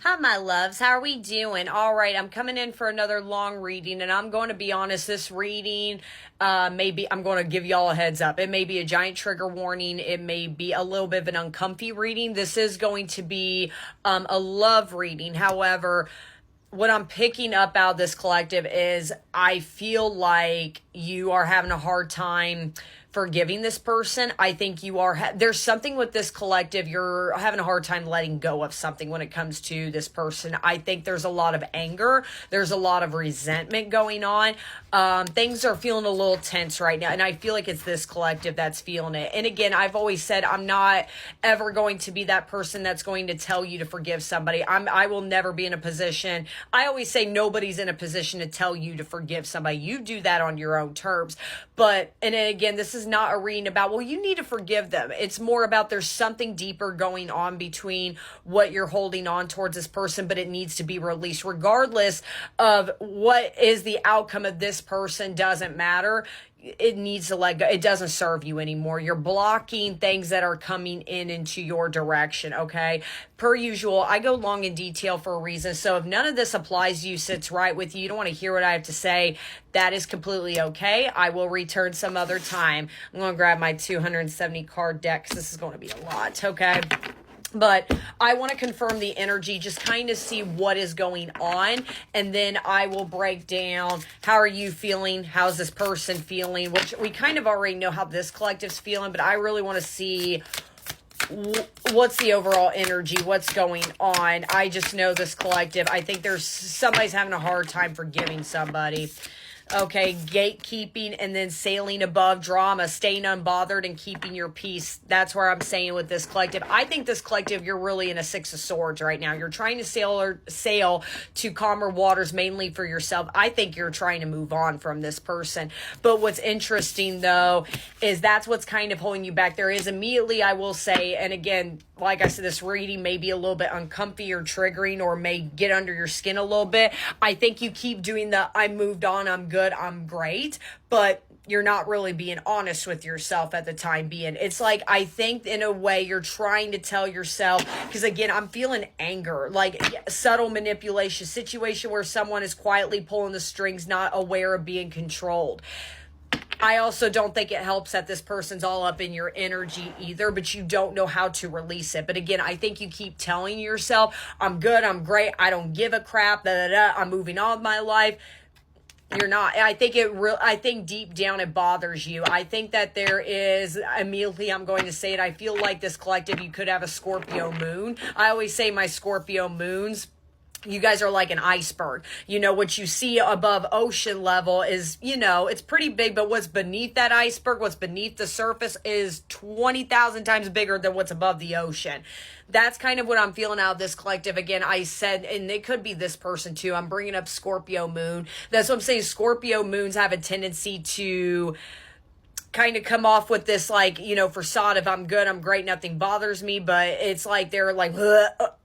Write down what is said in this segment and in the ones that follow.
Hi, my loves. How are we doing? All right, I'm coming in for another long reading, and I'm going to be honest, this reading, maybe I'm going to give y'all a heads up. It may be a giant trigger warning. It may be a little bit of an uncomfy reading. This is going to be a love reading. However, what I'm picking up out of this collective is I feel like you are having a hard time forgiving this person. I think you are, there's something with this collective, you're having a hard time letting go of something when it comes to this person. I think there's a lot of anger. There's a lot of resentment going on. Things are feeling a little tense right now. And I feel like it's this collective that's feeling it. And again, I've always said, I'm not ever going to be that person that's going to tell you to forgive somebody. I will never be in a position. I always say nobody's in a position to tell you to forgive somebody. You do that on your own terms. But, and again, this is not a reading about, well, you need to forgive them. It's more about there's something deeper going on between what you're holding on towards this person, but it needs to be released. Regardless of what is the outcome of this person, doesn't matter. It needs to let go. It doesn't serve you anymore. You're blocking things that are coming into your direction, okay? Per usual, I go long in detail for a reason. So if none of this applies to you, sits right with you, you don't want to hear what I have to say, that is completely okay. I will return some other time. I'm going to grab my 270 card deck because this is going to be a lot, okay? But I want to confirm the energy, just kind of see what is going on. And then I will break down, how are you feeling? How's this person feeling? Which we kind of already know how this collective's feeling, but I really want to see what's the overall energy, what's going on. I just know this collective, I think there's somebody's having a hard time forgiving somebody. Okay, gatekeeping and then sailing above drama, staying unbothered and keeping your peace. That's where I'm saying with this collective. I think this collective, you're really in a Six of Swords right now. You're trying to sail to calmer waters, mainly for yourself. I think you're trying to move on from this person. But what's interesting, though, is that's what's kind of holding you back. There is immediately, I will say, and again, like I said, this reading may be a little bit uncomfy or triggering or may get under your skin a little bit. I think you keep doing the, I moved on, I'm good, I'm great, but you're not really being honest with yourself at the time being. It's like, I think in a way you're trying to tell yourself, because again, I'm feeling anger, like subtle manipulation, situation where someone is quietly pulling the strings, not aware of being controlled. I also don't think it helps that this person's all up in your energy either, but you don't know how to release it. But again, I think you keep telling yourself, I'm good, I'm great, I don't give a crap, I'm moving on with my life. You're not. I think deep down it bothers you. I think that there is, immediately I'm going to say it, I feel like this collective, you could have a Scorpio moon. I always say my Scorpio moons, you guys are like an iceberg. You know, what you see above ocean level is, you know, it's pretty big, but what's beneath that iceberg, what's beneath the surface is 20,000 times bigger than what's above the ocean. That's kind of what I'm feeling out of this collective. Again, I said, and it could be this person too. I'm bringing up Scorpio moon. That's what I'm saying. Scorpio moons have a tendency to kind of come off with this, like, you know, facade of I'm good, I'm great, nothing bothers me, but it's like they're like,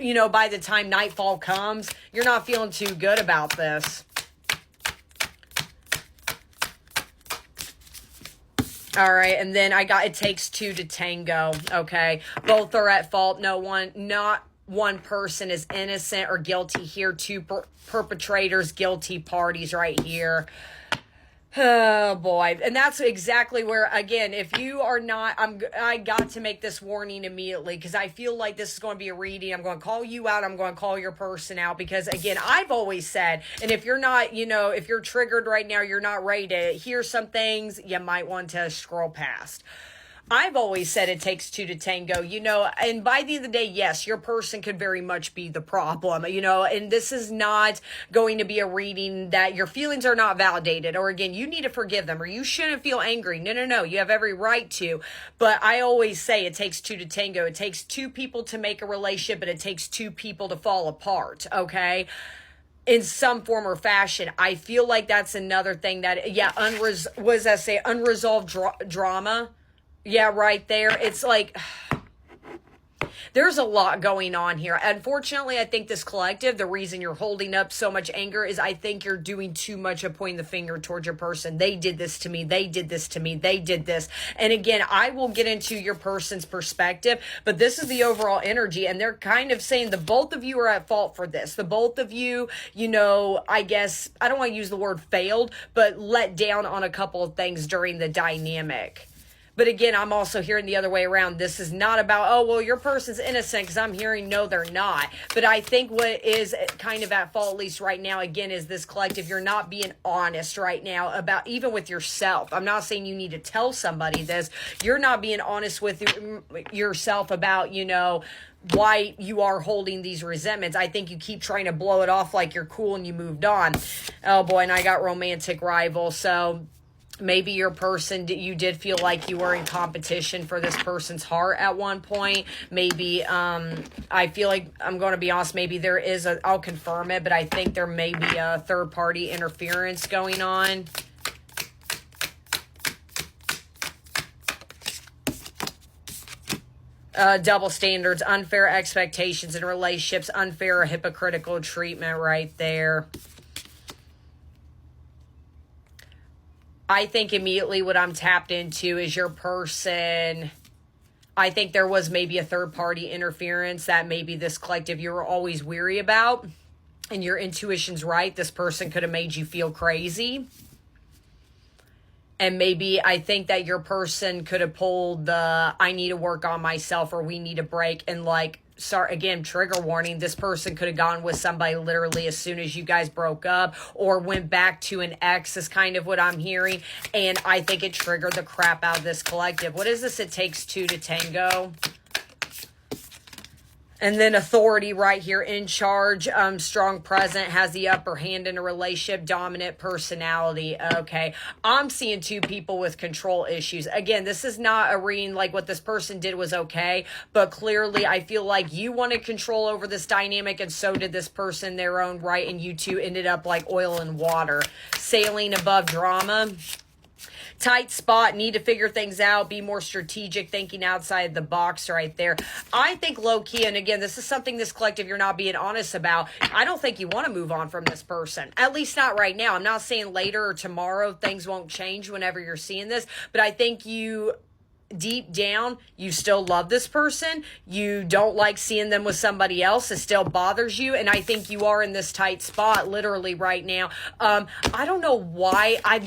you know, by the time nightfall comes, you're not feeling too good about this. All right, and then I got it takes two to tango, okay? Both are at fault. Not one person is innocent or guilty here. Two perpetrators, guilty parties right here. Oh boy. And that's exactly where, again, if you are not, I got to make this warning immediately because I feel like this is going to be a reading. I'm going to call you out. I'm going to call your person out because, again, I've always said, and if you're not, you know, if you're triggered right now, you're not ready to hear some things, you might want to scroll past. I've always said it takes two to tango, you know, and by the end of the day, yes, your person could very much be the problem, you know, and this is not going to be a reading that your feelings are not validated, or again, you need to forgive them, or you shouldn't feel angry. No, you have every right to, but I always say it takes two to tango. It takes two people to make a relationship, but it takes two people to fall apart, okay? In some form or fashion. I feel like that's another thing that, yeah, what does that say? Unresolved drama. Yeah, right there. It's like, There's a lot going on here. Unfortunately, I think this collective, the reason you're holding up so much anger is I think you're doing too much of pointing the finger towards your person. They did this to me. They did this to me. They did this. And again, I will get into your person's perspective, but this is the overall energy. And they're kind of saying the both of you are at fault for this. The both of you, you know, I guess, I don't want to use the word failed, but let down on a couple of things during the dynamic. But again, I'm also hearing the other way around. This is not about, oh, well, your person's innocent, because I'm hearing, no, they're not. But I think what is kind of at fault, at least right now, again, is this collective. You're not being honest right now about, even with yourself. I'm not saying you need to tell somebody this. You're not being honest with yourself about, you know, why you are holding these resentments. I think you keep trying to blow it off like you're cool and you moved on. Oh, boy, and I got romantic rival, so... Maybe your person, you did feel like you were in competition for this person's heart at one point. Maybe, I feel like, I'm going to be honest, maybe there is I'll confirm it, but I think there may be a third-party interference going on. Double standards, unfair expectations in relationships, unfair or hypocritical treatment right there. I think immediately what I'm tapped into is your person. I think there was maybe a third-party interference that maybe this collective you were always weary about. And your intuition's right. This person could have made you feel crazy. And maybe I think that your person could have pulled the, I need to work on myself, or we need a break. And like, sorry, again, trigger warning, this person could have gone with somebody literally as soon as you guys broke up, or went back to an ex is kind of what I'm hearing. And I think it triggered the crap out of this collective. What is this? It takes two to tango. And then authority right here, in charge, strong present, has the upper hand in a relationship, dominant personality. Okay, I'm seeing two people with control issues. Again, this is not a reading like what this person did was okay, but clearly I feel like you wanted control over this dynamic, and so did this person in their own right, and you two ended up like oil and water, sailing above drama. Tight spot, need to figure things out, be more strategic, thinking outside the box right there. I think low-key, and again, this is something this collective you're not being honest about. I don't think you want to move on from this person, at least not right now. I'm not saying later or tomorrow things won't change whenever you're seeing this, but I think you... deep down, you still love this person. You don't like seeing them with somebody else. It still bothers you. And I think you are in this tight spot literally right now. I don't know why. I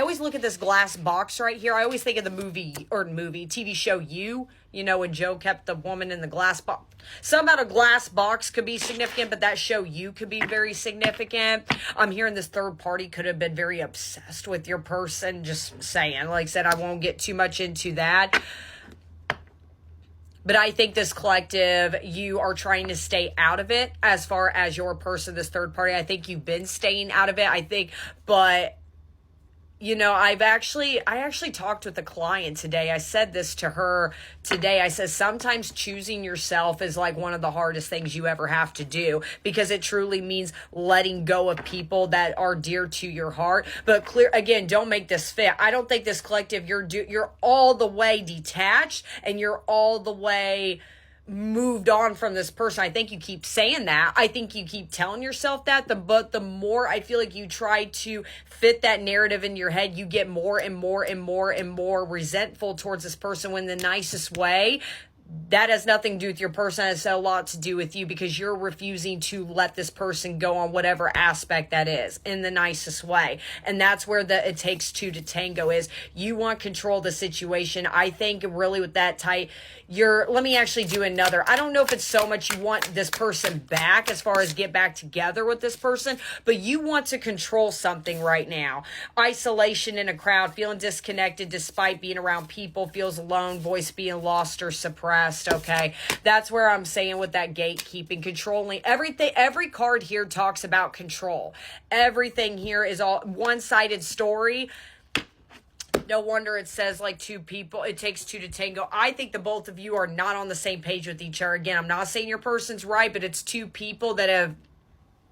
always look at this glass box right here. I always think of the TV show You know, when Joe kept the woman in the glass box. Some about a glass box could be significant, but that show You could be very significant. I'm hearing this third party could have been very obsessed with your person. Just saying. Like I said, I won't get too much into that. But I think this collective, you are trying to stay out of it as far as your person, this third party. I think you've been staying out of it, but... You know, I actually talked with a client today. I said this to her today. I said, sometimes choosing yourself is like one of the hardest things you ever have to do, because it truly means letting go of people that are dear to your heart. But again, don't make this fit. I don't think this collective, you're all the way detached and you're all the way moved on from this person. I think you keep saying that. I think you keep telling yourself that. But the more I feel like you try to fit that narrative in your head, you get more and more and more and more resentful towards this person, when the nicest way. That has nothing to do with your person. It has a lot to do with you, because you're refusing to let this person go on whatever aspect that is in the nicest way. And that's where it takes two to tango is. You want control of the situation. I think really with that tight, let me actually do another. I don't know if it's so much you want this person back as far as get back together with this person, but you want to control something right now. Isolation in a crowd, feeling disconnected despite being around people, feels alone, voice being lost or suppressed. Okay, that's where I'm saying with that gatekeeping, controlling everything. Every card here talks about control. Everything here is all one-sided story. No wonder it says like two people, it takes two to tango. I think the both of you are not on the same page with each other. Again, I'm not saying your person's right, but it's two people that have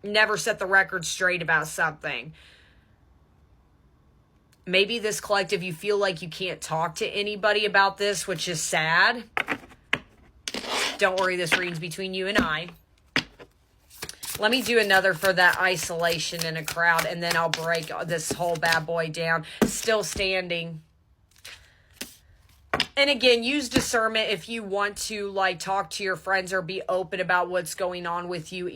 never set the record straight about something. Maybe this collective, you feel like you can't talk to anybody about this, which is sad. Don't worry, this reading's between you and I. Let me do another for that isolation in a crowd, and then I'll break this whole bad boy down. Still standing. And again, use discernment if you want to, like, talk to your friends or be open about what's going on with you.